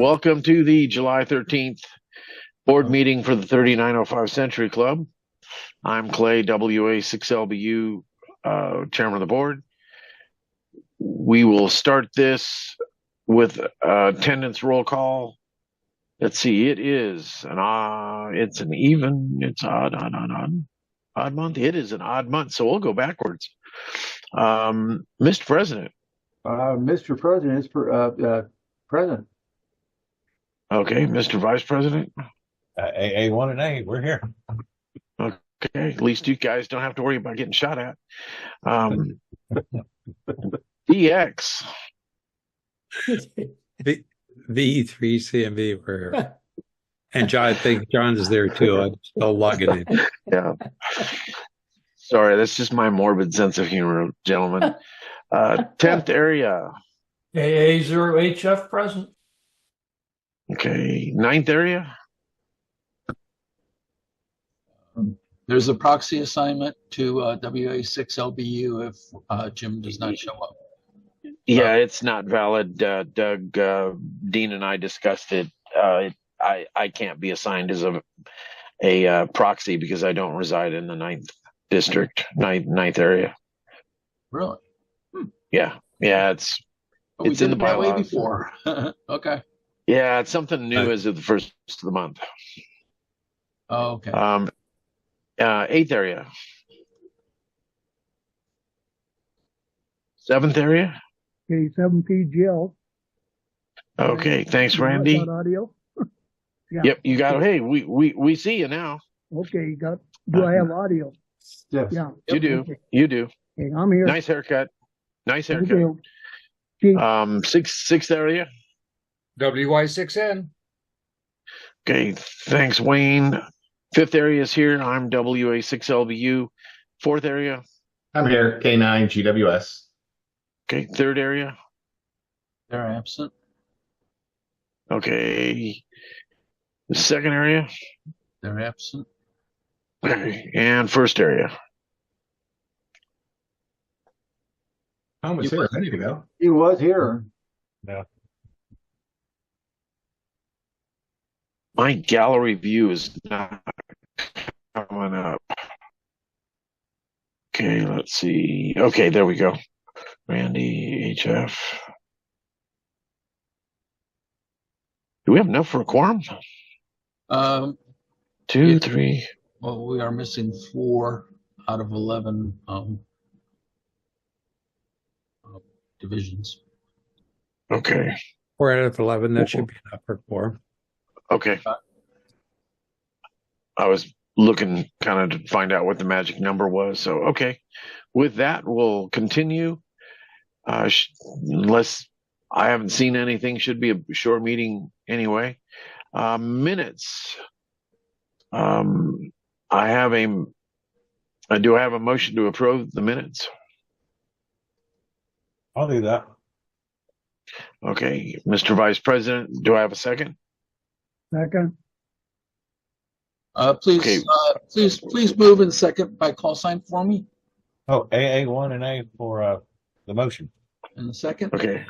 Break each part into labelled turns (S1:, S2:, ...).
S1: Welcome to the July 13th board meeting for the 3905 Century Club. I'm Clay, WA6LBU, chairman of the board. We will start this with attendance roll call. Let's see, it's odd month. It is an odd month, so we'll go backwards. Mr. President.
S2: Mr. President is present.
S1: Okay, Mr. Vice President.
S3: AA1 and A, we're here.
S1: Okay, at least you guys don't have to worry about getting shot at. DX.
S4: V3CMV, we're here. And John, I think John is there too. I'm still logging in.
S1: Yeah. Sorry, that's just my morbid sense of humor, gentlemen. 10th area.
S5: AA0HF present.
S1: Okay, 9th area.
S6: There's a proxy assignment to WA6LBU if Jim does not show up.
S1: Yeah, it's not valid. Doug, Dean, and I discussed it. I can't be assigned as a proxy because I don't reside in the 9th district, 9th area.
S6: Really?
S1: Yeah, it's in the bylaws.
S6: Way before. Okay.
S1: Yeah, it's something new as of the first of the month.
S6: Oh, okay.
S1: 8th area. 7th area.
S7: Okay, 7PGL.
S1: Okay, thanks, Randy.
S7: Audio. Yeah.
S1: Yep, you got it. Hey, we see you now.
S7: Okay, you got. Do I have audio?
S2: Yes.
S7: Yeah.
S1: You do.
S7: Okay.
S1: You do.
S7: Okay, I'm here.
S1: Nice haircut. Nice haircut.
S7: Okay.
S1: 6th area.
S5: WY6N.
S1: Okay, thanks, Wayne. 5th area is here. I'm WA6LBU. 4th area.
S3: I'm here, K9GWS.
S1: Okay, 3rd area.
S6: They're absent.
S1: Okay, the 2nd area.
S6: They're absent.
S1: Okay, and 1st area.
S3: Tom was here a minute ago.
S2: He was here.
S3: Yeah.
S1: My gallery view is not coming up. Okay, let's see. Okay, there we go. Randy, HF. Do we have enough for a quorum? 2, 3.
S6: Well, we are missing 4 out of 11 divisions.
S1: Okay.
S4: 4 out of 11, that should be enough for 4.
S1: Okay. I was looking kind of to find out what the magic number was. So, okay. With that, we'll continue. Unless I haven't seen anything, should be a short meeting anyway. Minutes. Do I have a motion to approve the minutes?
S3: I'll do that.
S1: Okay. Mr. Vice President, do I have a second?
S7: Second.
S6: Please move in second by call sign for me.
S3: Oh, AA1 and A for the motion.
S6: In the second.
S1: Okay.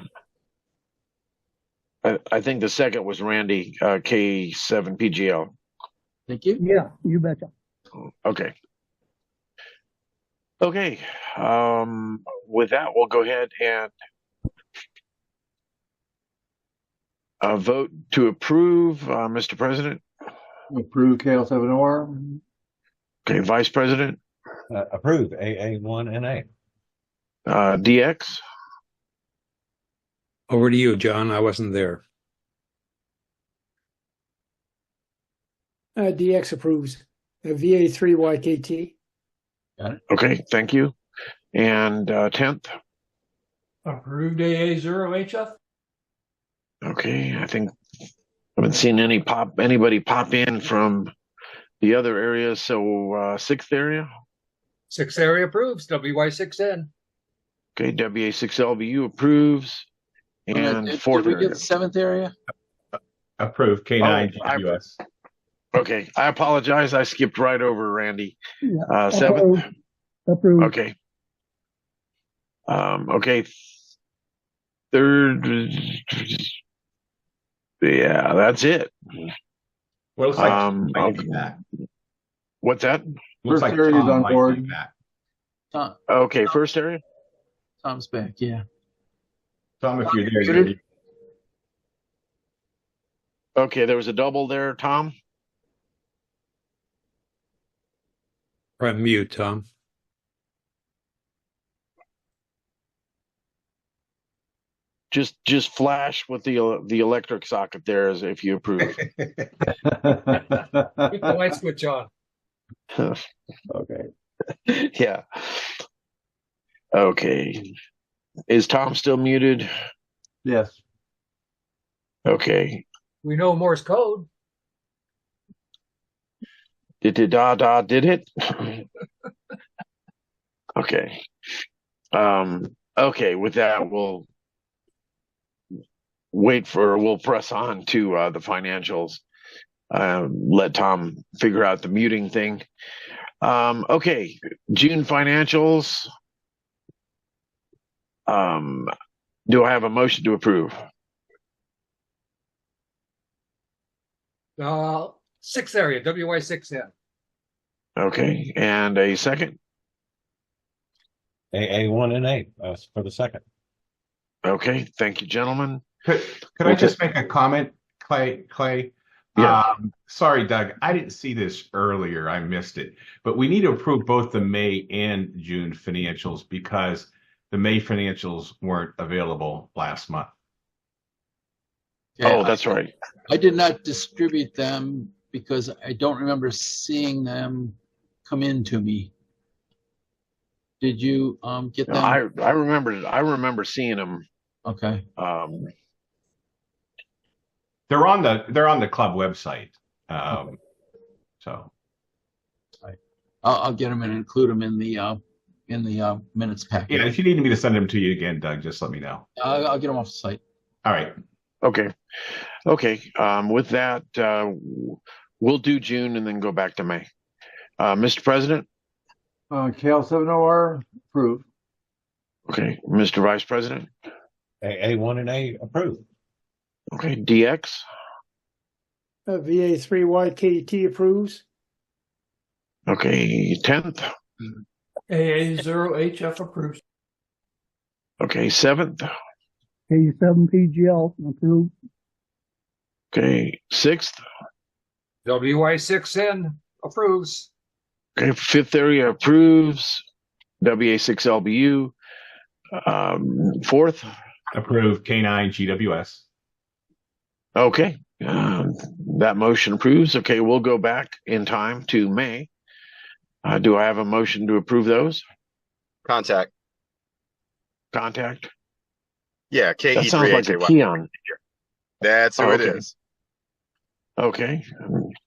S1: I think the second was Randy, K7PGL.
S6: Thank you.
S7: Yeah, you betcha.
S1: Okay. Okay. With that, we'll go ahead and vote to approve, Mr. President.
S2: Approve KL7OR.
S1: Okay, Vice President.
S3: Approve AA1 and A.
S1: DX.
S4: Over to you, John. I wasn't there.
S5: DX approves. VA3YKT.
S6: Got it.
S1: Okay, thank you. And 10th.
S5: Approved AA0HF.
S1: Okay, I think I haven't seen anybody pop in from the other areas. So 6th area.
S5: 6th area approves. WY6N.
S1: Okay, WA6LBU approves. And 4th
S6: did we
S1: area.
S6: get the 7th area?
S3: Approve K9GWS.
S1: Okay, I apologize. I skipped right over Randy.
S7: Yeah.
S1: 7th.
S7: Approved.
S1: Okay. Okay. 3rd. Yeah, that's it.
S8: Well, looks like
S1: Um,
S8: Tom might be back.
S1: What's that?
S8: Looks
S2: First
S8: like
S2: area's
S8: Tom
S2: on
S8: might be
S2: board.
S8: back.
S6: Tom,
S1: Okay, first area.
S6: Tom's back. Yeah.
S8: Tom, if you're there, you're
S1: Okay, there was a double there, Tom.
S4: Or mute, Tom.
S1: Just flash with the electric socket there as if you approve.
S5: Keep the light switch on.
S2: Okay.
S1: Yeah. Okay. Is Tom still muted?
S2: Yes.
S1: Okay.
S5: We know Morse code.
S1: Did it? Okay. Okay, with that we'll press on to the financials. Let Tom figure out the muting thing. Okay, June financials. Do I have a motion to approve?
S5: Sixth area, WY6N.
S1: Okay, and a second?
S3: AA1 and A, for the second.
S1: Okay, thank you, gentlemen.
S8: Could I just make a comment, Clay?
S1: Yeah.
S8: Sorry, Doug, I didn't see this earlier. I missed it. But we need to approve both the May and June financials because the May financials weren't available last month.
S6: Yeah,
S1: Oh, that's right.
S6: I did not distribute them because I don't remember seeing them come in to me. Did you get them?
S1: I remember seeing them.
S6: Okay.
S8: They're on the club website. So
S6: I'll get them and include them in the minutes packet.
S8: yeah, if you need me to send them to you again, Doug, just let me know.
S6: I'll get them off the site.
S8: All right.
S1: Okay. With that, we'll do June and then go back to May. Mr. President.
S2: KL70R approved.
S1: Okay. Mr. Vice President.
S3: AA1 and A approved.
S1: Okay. DX.
S5: VA3YKT approves.
S1: Okay. 10th.
S5: AA0HF approves.
S1: Okay. 7th.
S7: K7PGL approved.
S1: Okay. 6th.
S5: WY6N approves.
S1: Okay. 5th area approves. WA6LBU. 4th.
S8: Approved K9 GWS.
S1: Okay. That motion approves. Okay. We'll go back in time to May. Do I have a motion to approve those?
S9: Contact. Yeah,
S1: That sounds like a
S9: KE3HAY.
S1: Keon.
S9: That's who it
S1: okay.
S9: is.
S1: Okay.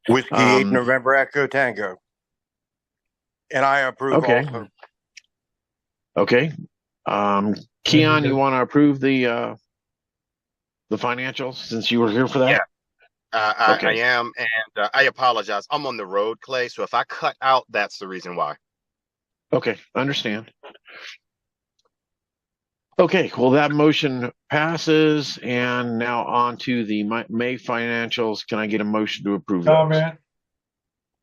S10: Whiskey 8 November Echo Tango. And I approve
S1: Okay.
S10: also.
S1: Okay. Keon, you want to approve the financials since you were here for that?
S9: Yeah. I
S1: Okay.
S9: am, and I apologize. I'm on the road, Clay, so if I cut out, that's the reason why.
S1: Okay, understand. Okay, well, that motion passes, and now on to the May financials. Can I get a motion to approve those?
S11: Comment,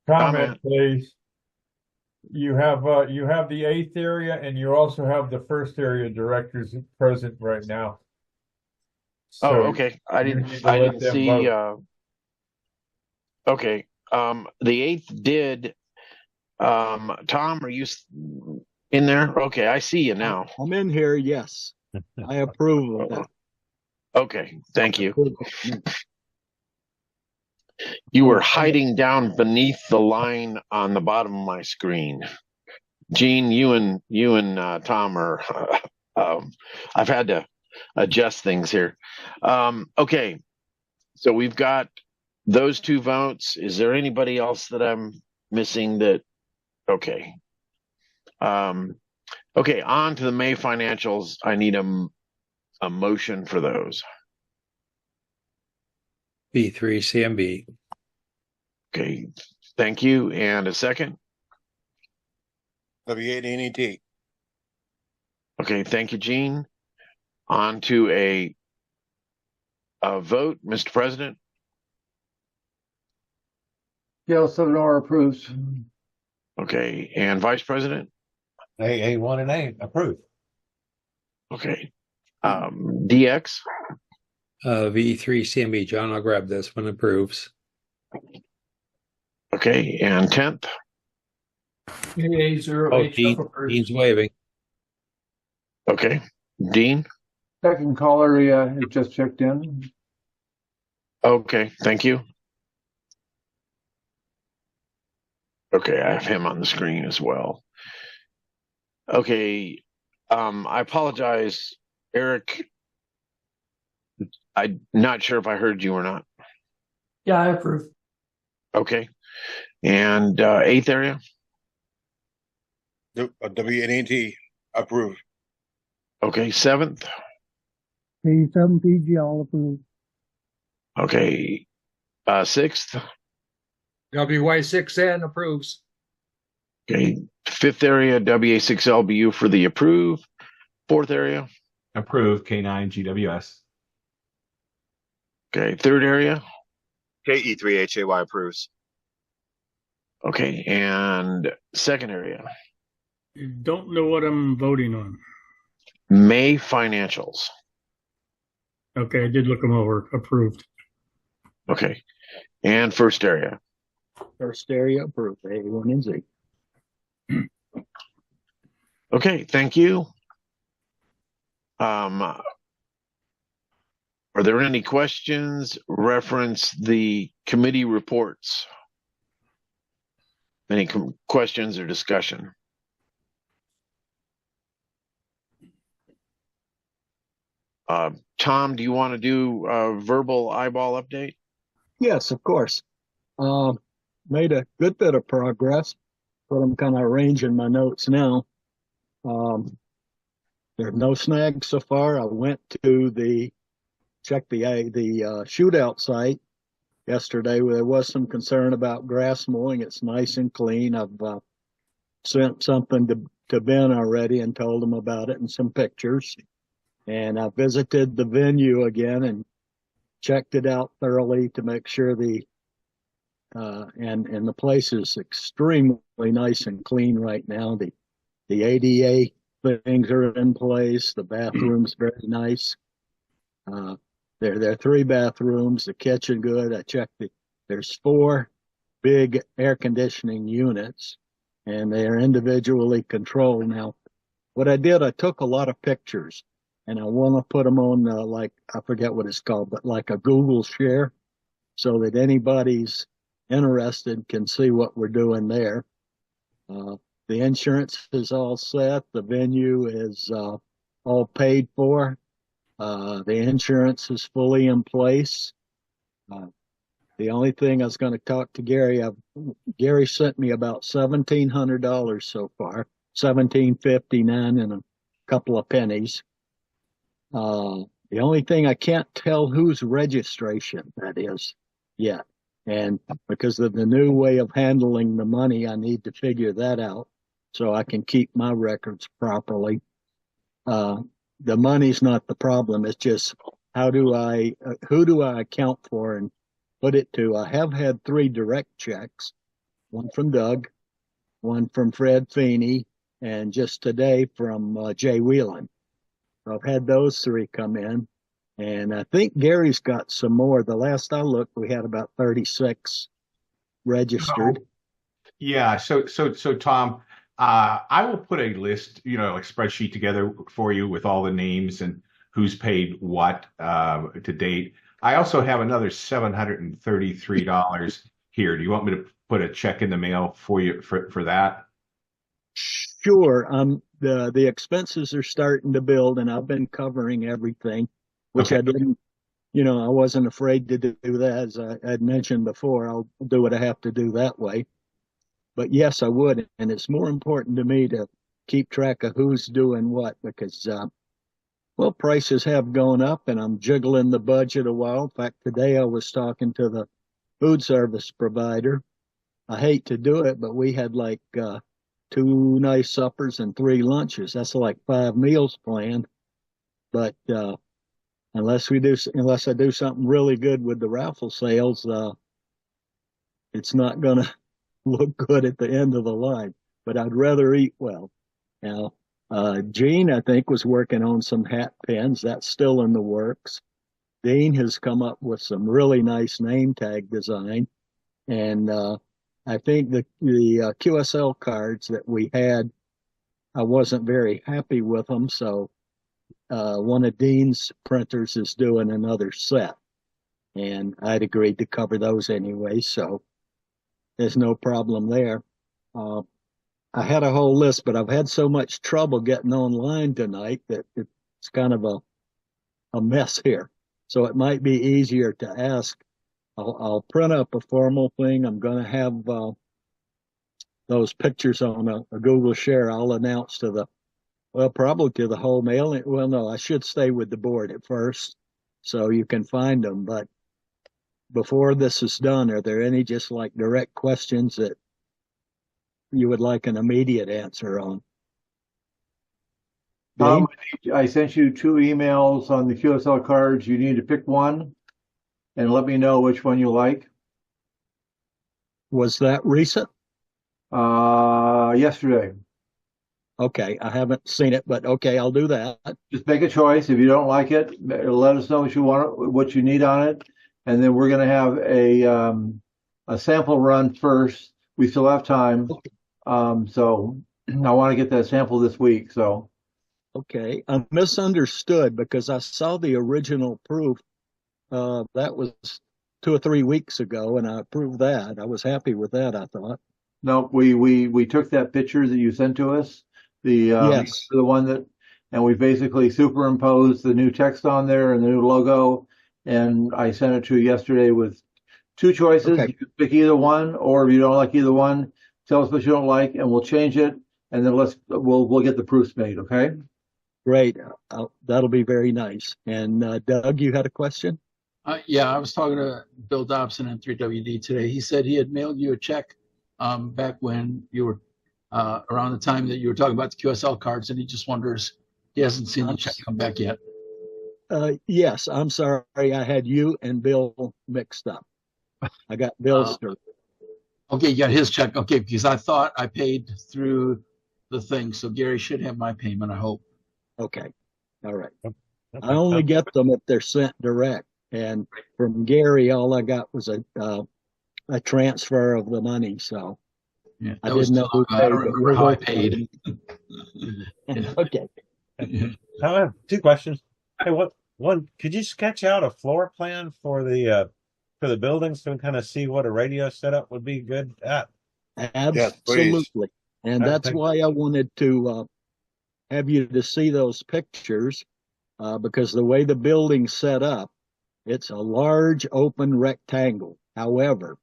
S1: Comment.
S11: please. You have the 8th area and you also have the 1st area directors present right now.
S1: Oh,
S11: So
S1: okay. I
S11: you
S1: didn't
S11: need to let them
S1: see,
S11: vote.
S1: okay. The 8th did, Tom, are you in there? Okay, I see you now.
S12: I'm in here, yes. I approve of that.
S1: Okay, thank you. You were hiding down beneath the line on the bottom of my screen. Gene, you and Tom are, I've had to adjust things here. Okay, so we've got those 2 votes. Is there anybody else that I'm missing that? Okay. Okay, on to the May financials. I need a motion for those.
S4: B3 CMB.
S1: Okay, thank you. And a second?
S10: W8 NET.
S1: Okay, thank you, Gene. On to a Vote, Mr. President.
S2: Gail Sodor approves.
S1: Okay, and Vice President.
S3: AA1 and A, approved.
S1: Okay. DX.
S4: V3 CMB, John, I'll grab this one, approves.
S1: Okay, and 10th.
S4: Oh, Dean's waving.
S1: Okay, Dean.
S2: Second caller, it just checked in.
S1: Okay, thank you. Okay, I have him on the screen as well. Okay, I apologize, Eric. I'm not sure if I heard you or not.
S5: Yeah, I approve.
S1: Okay, and 8th area.
S10: WNET approved.
S1: Okay, 7th.
S7: K7 PG, all approved.
S1: Okay, 6th.
S5: WY6N approves.
S1: Okay, 5th area, WA6LBU for the approve. 4th area.
S8: Approved. K9 GWS.
S1: Okay, 3rd area.
S9: KE3HAY approves.
S1: Okay, and 2nd area.
S13: Don't know what I'm voting on.
S1: May financials.
S13: Okay, I did look them over. Approved.
S1: Okay, and 1st area.
S12: First area approved, A1 and Z.
S1: Okay, thank you. Are there any questions reference the committee reports? Any questions or discussion? Tom, do you want to do a verbal eyeball update?
S12: Yes, of course. Made a good bit of progress, but I'm kind of arranging my notes now. There's no snags so far. I went to check the shootout site yesterday. There was some concern about grass mowing. It's nice and clean. I've sent something to Ben already and told him about it and some pictures. And I visited the venue again and checked it out thoroughly to make sure and the place is extremely nice and clean right now. The ADA things are in place. The bathroom's very nice. There are 3 bathrooms, the kitchen good. I checked there's 4 big air conditioning units and they are individually controlled. Now, what I did, I took a lot of pictures and I want to put them on like, I forget what it's called, but like a Google share so that anybody's interested can see what we're doing there. The insurance is all set. The venue is all paid for. The insurance is fully in place. The only thing I was going to talk to Gary, Gary sent me about $1,700 so far, $1,759 and a couple of pennies. The only thing I can't tell whose registration that is yet. And because of the new way of handling the money, I need to figure that out so I can keep my records properly. The money's not the problem. It's just who do I account for and put it to? I have had 3 direct checks, one from Doug, one from Fred Feeney, and just today from Jay Whelan. So I've had those 3 come in, and I think Gary's got some more. The last I looked, we had about 36 registered.
S8: Yeah. So Tom, I will put a list, like spreadsheet together for you with all the names and who's paid what to date. I also have another $733 here. Do you want me to put a check in the mail for you for that?
S12: Sure. The expenses are starting to build, and I've been covering everything, which I didn't. I wasn't afraid to do that, as I had mentioned before. I'll do what I have to do that way. But yes, I would, and it's more important to me to keep track of who's doing what because, prices have gone up, and I'm jiggling the budget a while. In fact, today I was talking to the food service provider. I hate to do it, but we had like 2 nice suppers and 3 lunches. That's like 5 meals planned. But unless I do something really good with the raffle sales, it's not gonna look good at the end of the line. But I'd rather eat well. Now, Gene, I think, was working on some hat pins. That's still in the works. Dean has come up with some really nice name tag design. And I think the QSL cards that we had, I wasn't very happy with them. So one of Dean's printers is doing another set. And I'd agreed to cover those anyway. So there's no problem there. I had a whole list, but I've had so much trouble getting online tonight that it's kind of a mess here. So it might be easier to ask. I'll print up a formal thing. I'm going to have those pictures on a Google Share. I'll announce probably to the whole mailing. Well, no, I should stay with the board at first so you can find them. But before this is done, are there any just like direct questions that you would like an immediate answer on?
S2: I sent you 2 emails on the QSL cards. You need to pick one and let me know which one you like.
S12: Was that recent?
S2: Yesterday.
S12: Okay, I haven't seen it, but okay, I'll do that.
S2: Just make a choice. If you don't like it, let us know what you need on it, and then we're going to have a sample run first. We still have time, so I want to get that sample this week. So.
S12: Okay, I misunderstood because I saw the original proof. That was 2 or 3 weeks ago, and I approved that. I was happy with that, I thought.
S2: No, we took that picture that you sent to us,
S12: yes,
S2: the one that, and we basically superimposed the new text on there and the new logo, and I sent it to you yesterday with 2 choices.
S12: Okay.
S2: You can pick either one, or if you don't like either one, tell us what you don't like, and we'll change it, and then we'll get the proofs made. Okay.
S12: Great. That'll be very nice. And Doug, you had a question?
S6: Yeah, I was talking to Bill Dobson in 3WD today. He said he had mailed you a check back when you were around the time that you were talking about the QSL cards, and he just wonders, he hasn't seen the check come back yet.
S12: Yes, I'm sorry. I had you and Bill mixed up. I got Bill's.
S6: Okay, you got his check. Okay, because I thought I paid through the thing, so Gary should have my payment, I hope.
S12: Okay. All right. I only get them if they're sent direct. And from Gary, all I got was a transfer of the money. So
S6: yeah,
S12: I didn't know who paid.
S6: I don't remember how I paid.
S12: Okay.
S3: I have 2 questions. Hey, one, could you sketch out a floor plan for the building so we kind of see what a radio setup would be good at?
S12: Absolutely. And that's why I wanted to have you to see those pictures, because the way the building's set up, it's a large open rectangle. However,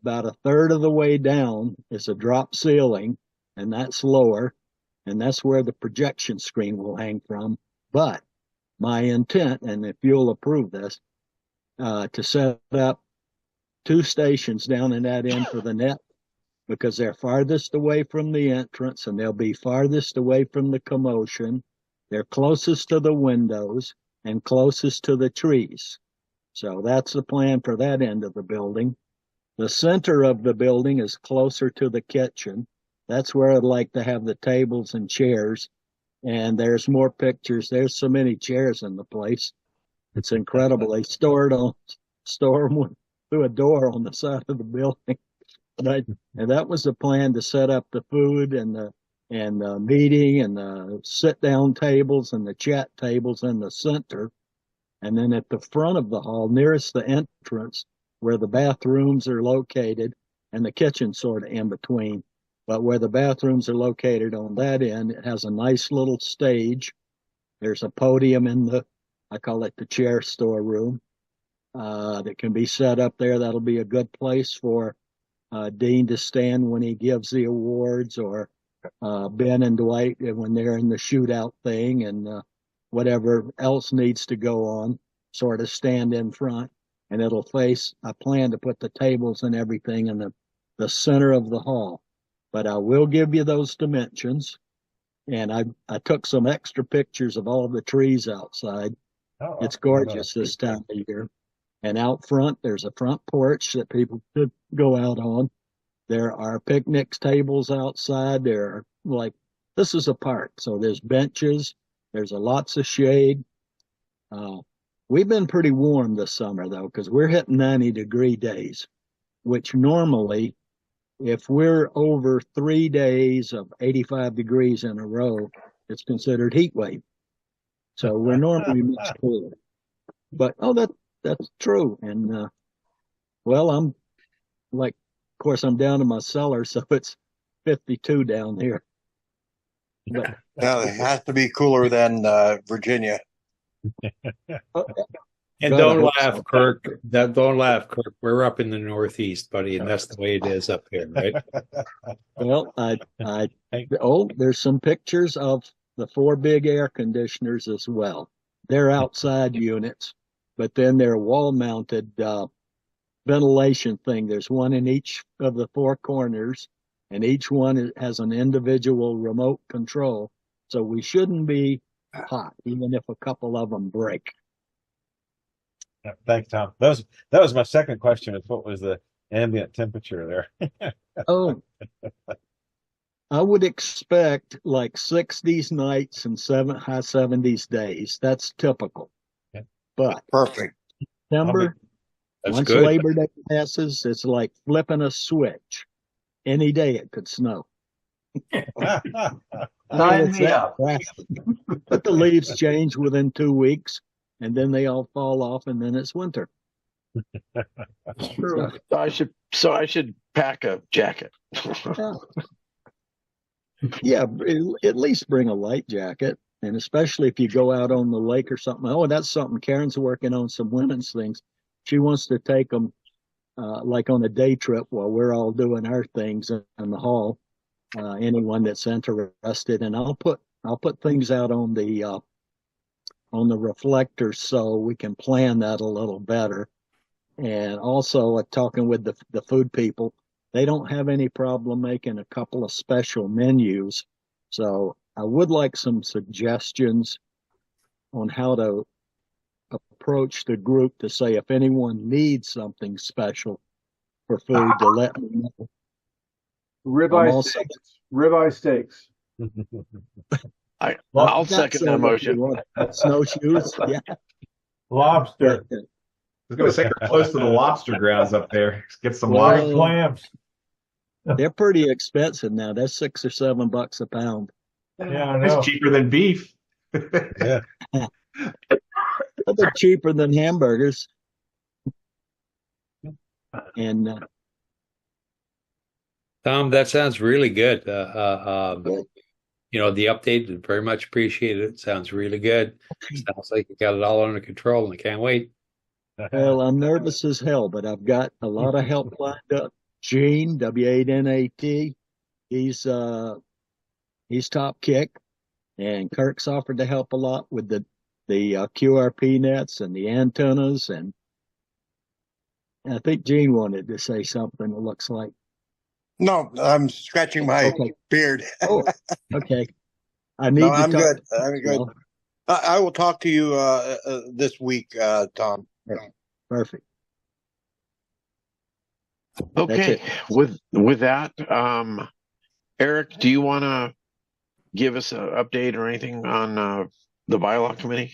S12: about 1/3 of the way down is a drop ceiling, and that's lower, and that's where the projection screen will hang from. But my intent, and if you'll approve this, to set up 2 stations down in that end for the net, because they're farthest away from the entrance and they'll be farthest away from the commotion. They're closest to the windows and closest to the trees. So that's the plan for that end of the building. The center of the building is closer to the kitchen. That's where I'd like to have the tables and chairs. And there's more pictures. There's so many chairs in the place. It's incredible. They store them through a door on the side of the building. And that was the plan, to set up the food and the meeting and the sit down tables and the chat tables in the center. And then at the front of the hall, nearest the entrance, where the bathrooms are located and the kitchen sort of in between. But where the bathrooms are located on that end, it has a nice little stage. There's a podium in I call it the chair storeroom, that can be set up there. That'll be a good place for Dean to stand when he gives the awards, or Ben and Dwight when they're in the shootout thing, and whatever else needs to go on, sort of stand in front. And it'll face, I plan to put the tables and everything in the center of the hall. But I will give you those dimensions. And I took some extra pictures of all the trees outside.
S3: Oh,
S12: It's
S3: I don't know.
S12: gorgeous this time of year. And out front, there's a front porch that people could go out on. There are picnic tables outside. There are this is a park, so there's benches. There's lots of shade. We've been pretty warm this summer though, because we're hitting 90-degree days, which normally, if we're over 3 days of 85 degrees in a row, it's considered heat wave. So we're normally much cooler. But that's true. And well, I'm of course, I'm down in my cellar, so it's 52 down here. But
S10: Now it has to be cooler than Virginia.
S4: And
S12: God, I
S4: don't
S12: hope
S4: laugh,
S12: so.
S4: Kirk. Don't laugh, Kirk. We're up in the Northeast, buddy, and that's the way it is up here, right?
S12: Well, there's some pictures of the 4 big air conditioners as well. They're outside units, but then they're wall-mounted ventilation thing. There's one in each of the 4 corners, and each one has an individual remote control. So we shouldn't be hot, even if a couple of them break.
S3: Yeah, thanks, Tom. That was my second question. Is what was the ambient temperature there?
S12: Oh, I would expect like 60s nights and high 70s days. That's typical.
S3: Okay.
S12: But
S10: Perfect.
S12: September,
S4: That's
S12: once
S4: good.
S12: Labor Day passes, it's like flipping a switch. Any day it could snow.
S2: Sign me up.
S12: But the leaves change within 2 weeks, and then they all fall off, and then it's winter.
S2: True.
S1: So I should pack a jacket.
S12: Yeah, at least bring a light jacket, and especially if you go out on the lake or something. Oh, that's something. Karen's working on some women's things. She wants to take them like on a day trip while we're all doing our things in the hall. Anyone that's interested, and I'll put things out on the reflectors so we can plan that a little better. And also talking with the food people, they don't have any problem making a couple of special menus. So I would like some suggestions on how to approach the group to say if anyone needs something special for food to let me know.
S2: Ribeye steaks.
S1: I'll second that motion.
S12: Snowshoes, yeah.
S11: Lobster.
S8: I was going to say we're close to the lobster grounds up there. Get some
S12: Well,
S8: lobster.
S11: Clams.
S12: They're pretty expensive now. They're $6 or $7 a pound.
S11: Yeah, I know.
S8: It's cheaper than beef.
S3: Yeah.
S12: But they're cheaper than hamburgers. And
S4: Tom, that sounds really good. You know, the update, very much appreciated. Sounds really good. Sounds like you got it all under control, and I can't wait.
S12: well, I'm nervous as hell, but I've got a lot of help lined up. Gene, W8NAT, he's top kick, and Kirk's offered to help a lot with the QRP nets and the antennas, and I think Gene wanted to say something. It looks like.
S10: No, I'm scratching my
S12: Okay.
S10: beard.
S12: Oh, okay. I need
S10: No,
S12: to
S10: I'm
S12: talk.
S10: good. I'm good.
S12: Well,
S10: I will talk to you this week, Tom.
S12: perfect.
S1: Okay. With that, Eric, do you want to give us an update or anything on the bylaw committee?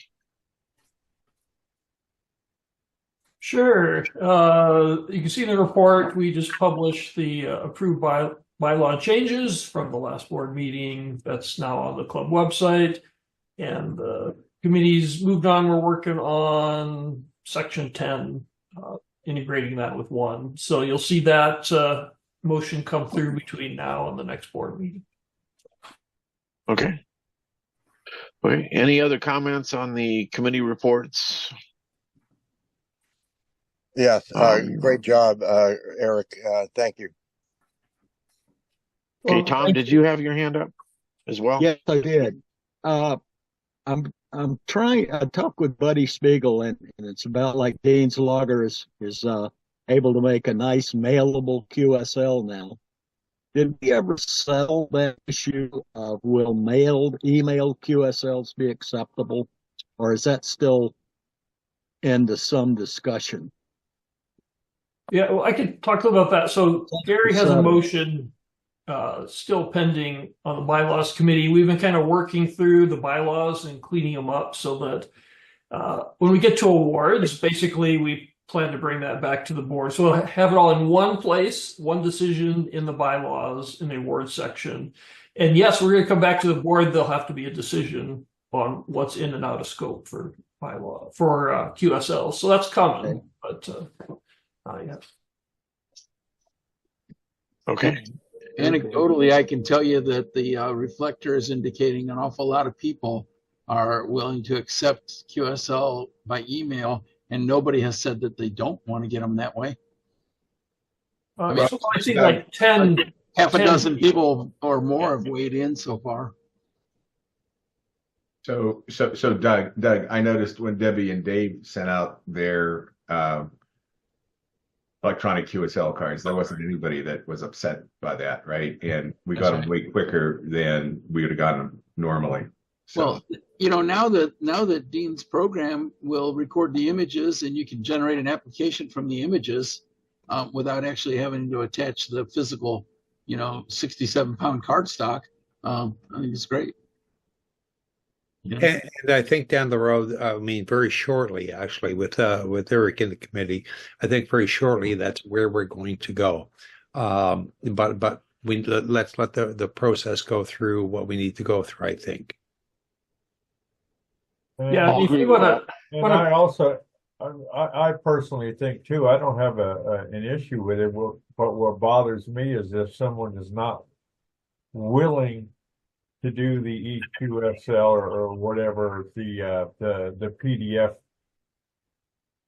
S14: Sure. You can see in the report, we just published the approved bylaw changes from the last board meeting. That's now on the club website. And the committee's moved on. We're working on section 10, integrating that with 1. So you'll see that motion come through between now and the next board meeting.
S1: Okay. Okay. Any other comments on the committee reports?
S10: Yes, great job, Eric. Thank you.
S1: Okay,
S12: Well,
S1: Tom,
S12: thank
S1: did you have your hand up as well?
S12: Yes, I did. I'm trying. I talked with Buddy Spiegel, and it's about like Dean's Logger is able to make a nice mailable QSL now. Did we ever settle that issue of will emailed QSLs be acceptable, or is that still into some discussion.
S14: Yeah, well, I could talk about that. So Gary has a
S12: Seven.
S14: motion still pending on the bylaws committee. We've been kind of working through the bylaws and cleaning them up so that when we get to awards, basically we plan to bring that back to the board. So we'll have it all in one place, one decision in the bylaws in the awards section. And yes, we're going to come back to the board. There'll have to be a decision on what's in and out of scope for bylaw for QSL. So that's coming, but yeah.
S1: Okay.
S6: Anecdotally, I can tell you that the reflector is indicating an awful lot of people are willing to accept QSL by email, and nobody has said that they don't want to get them that way.
S14: So I think like 10,
S6: half a
S14: 10
S6: dozen people or more have weighed in so far.
S8: So Doug, I noticed when Debbie and Dave sent out their electronic QSL cards, there wasn't anybody that was upset by that, right? And we got them way quicker than we would have gotten them normally. So.
S6: Well, now that Dean's program will record the images and you can generate an application from the images without actually having to attach the physical, 67-pound cardstock, I think it's great.
S4: And I think down the road, I mean, very shortly, actually, with Eric in the committee, I think very shortly that's where we're going to go. But let's let the process go through what we need to go through, I think.
S14: Yeah, if you want to.
S11: I also, I personally think too, I don't have an issue with it. But what bothers me is if someone is not willing to do the EQSL or whatever the PDF,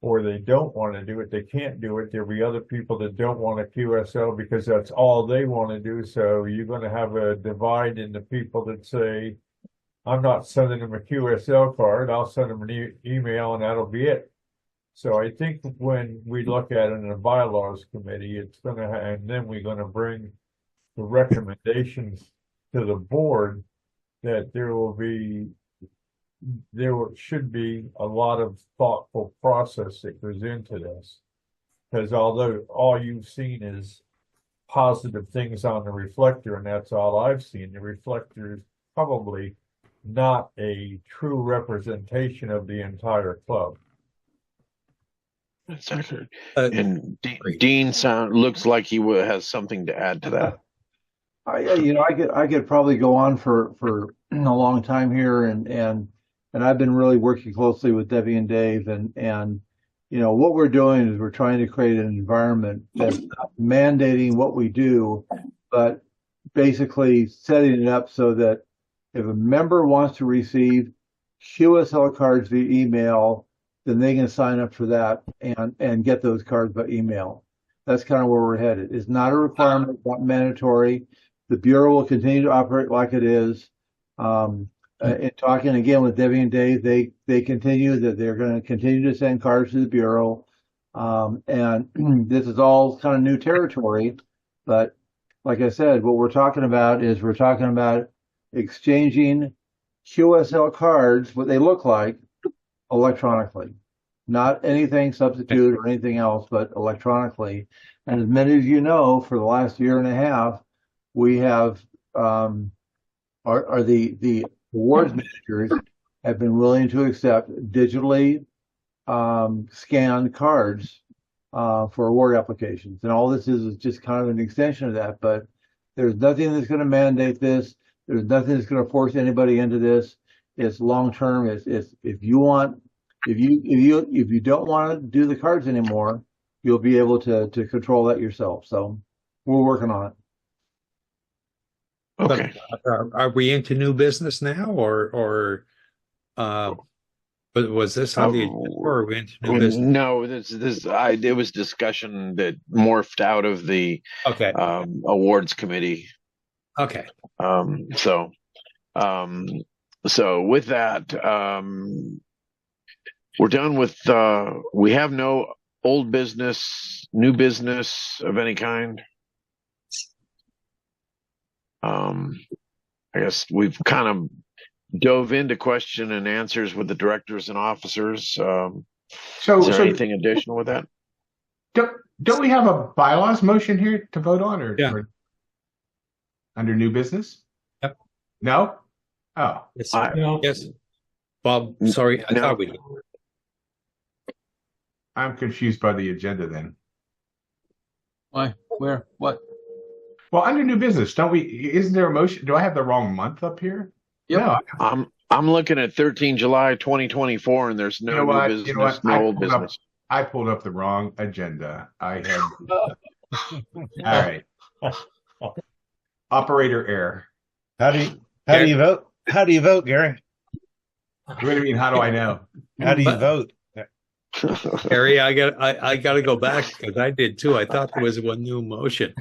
S11: or they don't want to do it, they can't do it. There'll be other people that don't want a QSL because that's all they want to do. So you're going to have a divide in the people that say, I'm not sending them a QSL card, I'll send them an email and that'll be it. So I think when we look at it in the bylaws committee, it's going to, and then we're going to bring the recommendations to the board, that there should be a lot of thoughtful process that goes into this. Because although all you've seen is positive things on the reflector, and that's all I've seen, the reflector is probably not a true representation of the entire club.
S1: That's accurate. And Dean looks like he has something to add to that.
S2: I could probably go on for a long time here, and I've been really working closely with Debbie and Dave, and what we're doing is we're trying to create an environment that's not mandating what we do, but basically setting it up so that if a member wants to receive QSL cards via email, then they can sign up for that and get those cards by email. That's kind of where we're headed. It's not a requirement, not mandatory. The Bureau will continue to operate like it is. In talking again with Debbie and Dave, they continue that they're going to continue to send cards to the Bureau. And this is all kind of new territory. But like I said, what we're talking about exchanging QSL cards, what they look like, electronically. Not anything substitute or anything else, but electronically. And as many of you know, for the last year and a half, we have the awards managers have been willing to accept digitally scanned cards for award applications. And all this is just kind of an extension of that, but there's nothing that's going to mandate this. There's nothing that's going to force anybody into this. It's long term. It's if you don't want to do the cards anymore, you'll be able to control that yourself. So we're working on it.
S1: Okay.
S4: Are we into new business now, or was this on the agenda, or are we into new business?
S1: No, it was discussion that morphed out of the awards committee.
S4: Okay.
S1: So with that, we're done with. We have no old business, new business of any kind. I guess we've kind of dove into question and answers with the directors and officers.
S8: So,
S1: Is there
S8: so
S1: anything additional with that?
S8: don't we have a bylaws motion here to vote on, or,
S4: Yeah.
S8: or under new business?
S4: Yep.
S8: No. Oh,
S4: Yes.
S14: No.
S4: Yes. Bob, sorry, I
S1: No.
S4: thought we did.
S8: I'm confused by the agenda then.
S6: Why? Where? What?
S8: Well, under new business, don't we? Isn't there a motion? Do I have the wrong month up here?
S6: Yep.
S8: No.
S1: I'm looking at 13 July 2024, and there's no
S8: You know
S1: new
S8: what?
S1: business,
S8: You know what?
S1: no old business.
S8: I pulled up the wrong agenda. I had. All right. Operator error.
S3: How do you vote? How do you vote, Gary?
S8: What do you mean? How do I know?
S3: How do you vote?
S4: Harry, I got to go back because I did too. I thought there was one new motion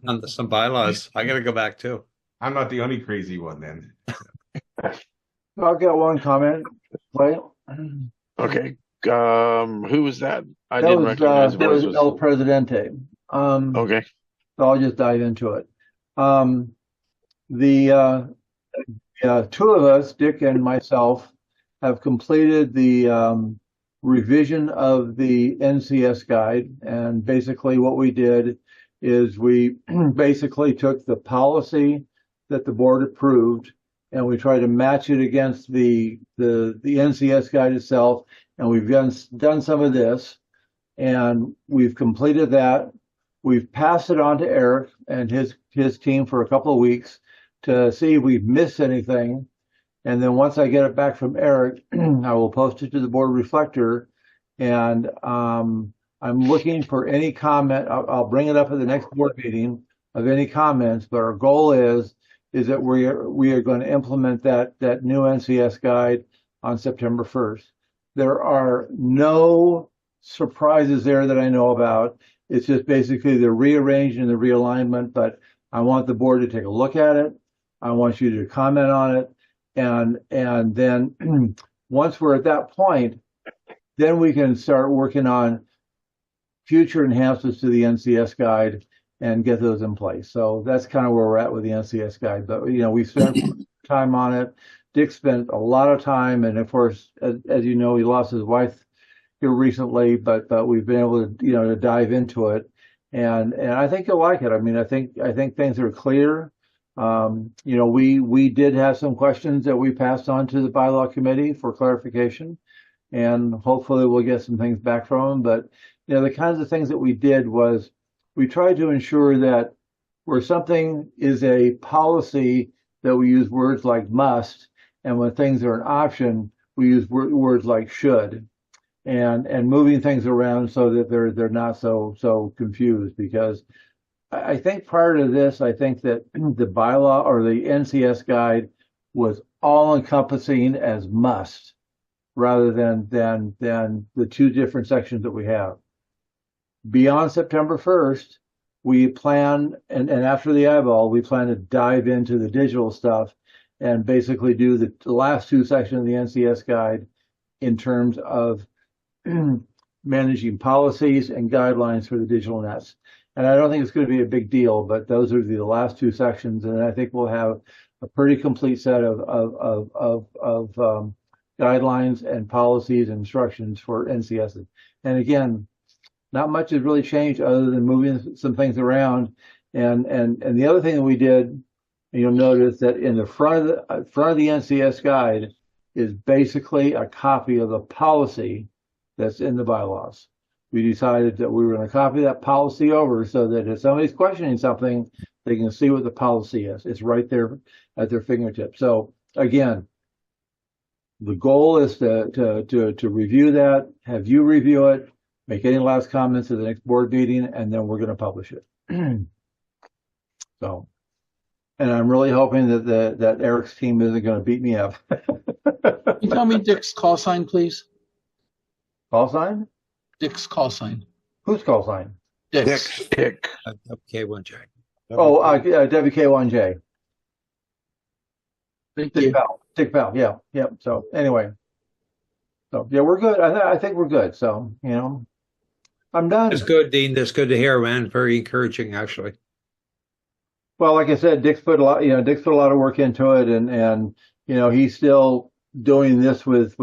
S4: on some bylaws. I got to go back too.
S8: I'm not the only crazy one then.
S2: I'll get one comment. Wait.
S1: Okay. Who was that? I
S2: That
S1: didn't
S2: was,
S1: recognize
S2: that
S1: what it
S2: was El Presidente.
S1: Okay.
S2: So I'll just dive into it. The two of us, Dick and myself, have completed the revision of the NCS guide. And basically what we did is we basically took the policy that the board approved and we tried to match it against the NCS guide itself. And we've done some of this, and we've completed that. We've passed it on to Eric and his team for a couple of weeks to see if we've missed anything. And then once I get it back from Eric, I will post it to the board reflector. And I'm looking for any comment. I'll bring it up at the next board meeting of any comments. But our goal is that we are going to implement that new NCS guide on September 1st. There are no surprises there that I know about. It's just basically the rearranging and the realignment, but I want the board to take a look at it. I want you to comment on it. And then once we're at that point, then we can start working on future enhancements to the NCS guide and get those in place. So that's kind of where we're at with the NCS guide. But, we spent time on it. Dick spent a lot of time, and of course, as you know, he lost his wife here recently, but we've been able to, to dive into it, and I think you'll like it. I mean, I think things are clear. We did have some questions that we passed on to the bylaw committee for clarification, and hopefully we'll get some things back from them. But the kinds of things that we did was we tried to ensure that where something is a policy, that we use words like must. And when things are an option, we use words like should, and moving things around so that they're not so confused. Because I think prior to this, I think that the bylaw or the NCS guide was all encompassing as must, rather than the two different sections that we have. Beyond September 1st, we plan, and after the eyeball, we plan to dive into the digital stuff and basically do the last two sections of the NCS guide in terms of managing policies and guidelines for the digital nets. And I don't think it's going to be a big deal, but those are the last two sections. And I think we'll have a pretty complete set of guidelines and policies and instructions for NCS. And again, not much has really changed other than moving some things around. And the other thing that we did, you'll notice that in the front of the NCS guide is basically a copy of the policy that's in the bylaws. We decided that we were going to copy that policy over so that if somebody's questioning something, they can see what the policy is. It's right there at their fingertips. So again, the goal is to review that, have you review it, make any last comments at the next board meeting, and then we're going to publish it. So. And I'm really hoping that Eric's team isn't going to beat me up.
S6: Can you tell me Dick's call sign, please?
S2: Call sign?
S6: Dick's call sign.
S2: Whose call sign?
S6: Dick's.
S1: Dick.
S4: WK1J.
S2: Oh, WK1J.
S6: Thank you.
S2: Dick Powell. Yeah. Yep. So anyway. So yeah, we're good. I think we're good. So, I'm done.
S4: That's good, Dean. That's good to hear, man. Very encouraging, actually.
S2: Well, like I said, Dick's put a lot of work into it, and he's still doing this with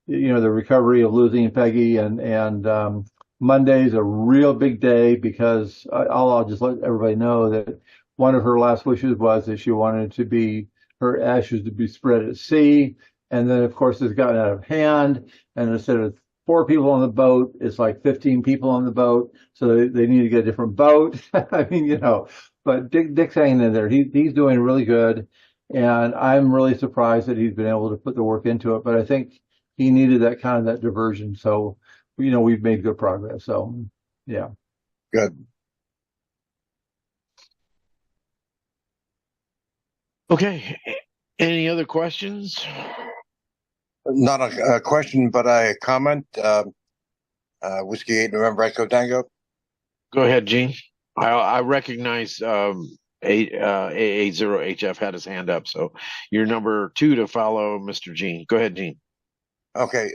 S2: the recovery of losing Peggy, and Monday's a real big day because I'll just let everybody know that one of her last wishes was that she wanted her ashes to be spread at sea. And then, of course, it's gotten out of hand. And instead of 4 people on the boat, it's like 15 people on the boat. So they need to get a different boat. I mean, but Dick's hanging in there. He's doing really good. And I'm really surprised that he's been able to put the work into it. But I think he needed that diversion. So, we've made good progress. So, yeah.
S10: Good.
S1: Okay. Any other questions?
S10: Not a question, but a comment. Whiskey 8 November Echo Tango.
S1: Go ahead, Gene. I recognize AA0HF had his hand up, so you're number 2 to follow Mr. Gene. Go ahead, Gene.
S10: Okay.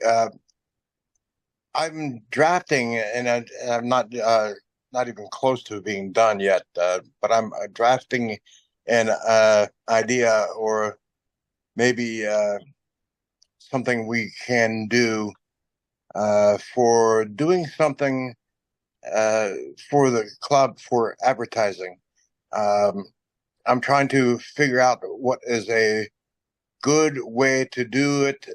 S10: I'm drafting, and I'm not even close to being done yet. But I'm drafting an idea, or maybe something we can do for doing something for the club for advertising. I'm trying to figure out what is a good way to do it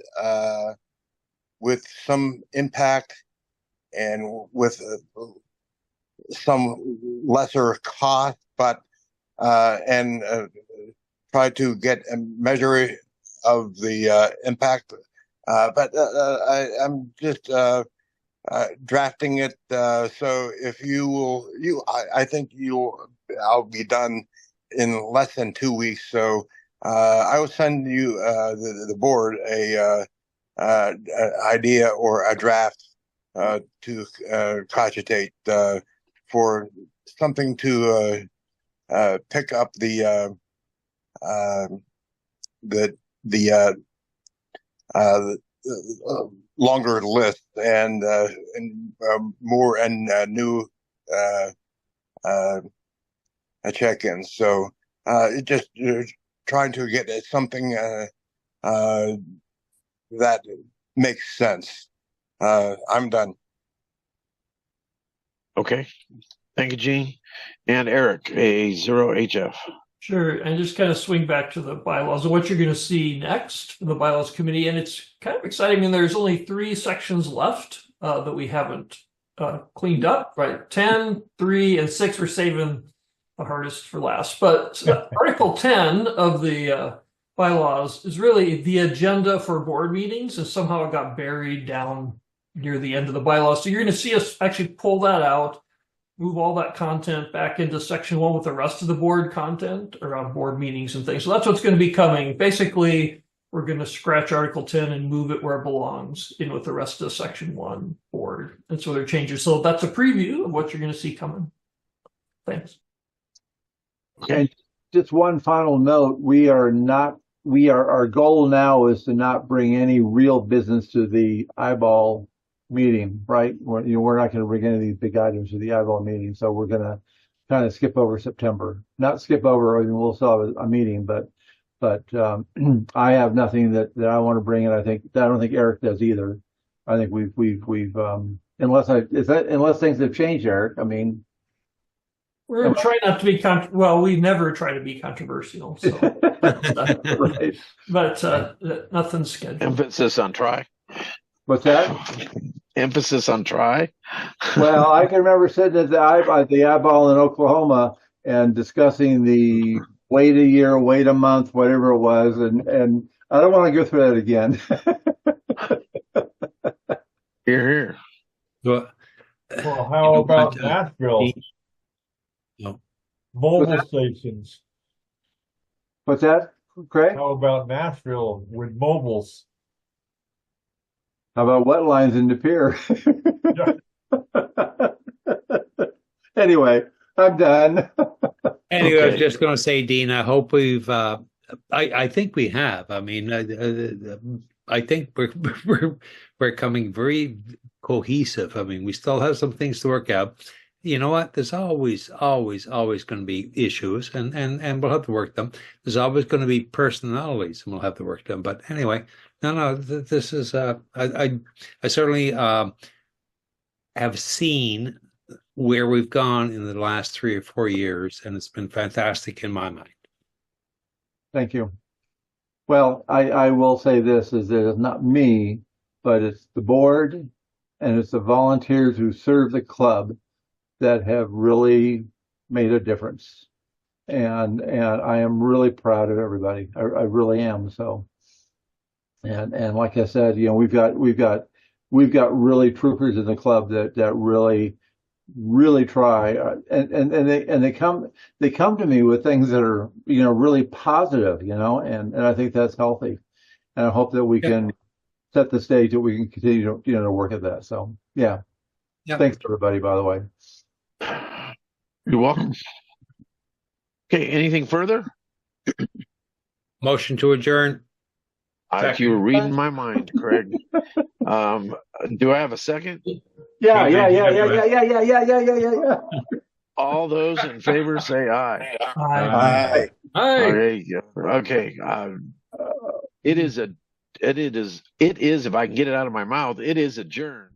S10: with some impact and with some lesser cost, but and try to get a measure of the impact. But I'm just drafting it. So if you will, I think I'll be done in less than 2 weeks. So I will send you the board a idea or a draft to cogitate for something to pick up the longer list and more and new check-ins. So just trying to get something that makes sense. I'm done.
S1: Okay. Thank you, Gene. And Eric, AA0HF.
S14: Sure, and just kind of swing back to the bylaws and what you're going to see next from the bylaws committee. And it's kind of exciting. I mean, there's only 3 sections left that we haven't cleaned up, right? 10, 3, and 6 we're saving the hardest for last. But Article 10 of the bylaws is really the agenda for board meetings, and somehow it got buried down near the end of the bylaws. So you're going to see us actually pull that out, move all that content back into section 1 with the rest of the board content around board meetings and things. So that's what's going to be coming. Basically, we're going to scratch Article 10 and move it where it belongs in with the rest of section 1 board. And so there are changes. So that's a preview of what you're going to see coming. Thanks.
S2: And just one final note, our goal now is to not bring any real business to the eyeball meeting, right? We're not going to bring any of these big items to the eyeball meeting, so we're going to kind of skip over September. Not skip over, I mean, we'll still have a meeting, but I have nothing that I want to bring in. I don't think Eric does either. I think we've unless things have changed, Eric. I mean,
S14: we're trying not to be we never try to be controversial. So.
S2: Right.
S14: But nothing's scheduled.
S1: Emphasis on try.
S2: What's that?
S1: Emphasis on try.
S2: Well, I can remember sitting at the eyeball in Oklahoma and discussing the wait a year, wait a month, whatever it was, and I don't want to go through that again.
S1: Here.
S11: Well, how about Nashville?
S4: No.
S11: Mobile stations.
S2: What's that, Craig?
S11: How about Nashville with mobiles?
S2: How about wet lines in De Pere? Anyway, I'm done.
S4: Anyway, I was just going to say, Dean, I hope we've. I think we have. I mean, I think we're coming very cohesive. I mean, we still have some things to work out. You know what? There's always going to be issues, and we'll have to work them. There's always going to be personalities, and we'll have to work them. But anyway, No. This is I certainly have seen where we've gone in the last 3 or 4 years, and it's been fantastic in my mind.
S2: Thank you. Well, I will say this is that it's not me, but it's the board and it's the volunteers who serve the club that have really made a difference. And I am really proud of everybody. I really am. So, and like I said, you know, we've got really troopers in the club that really try, and they come to me with things that are, you know, really positive, you know, and I think that's healthy, and I hope that we can set the stage that we can continue to, you know, to work at that. So yeah. Thanks everybody, by the way.
S1: You're welcome. Okay, anything further?
S4: Motion to adjourn.
S1: You were reading my mind, Craig. Do I have a second?
S2: Yeah.
S1: All those in favor say aye.
S2: Aye.
S1: Aye. Okay. It is, if I can get it out of my mouth, it is adjourned.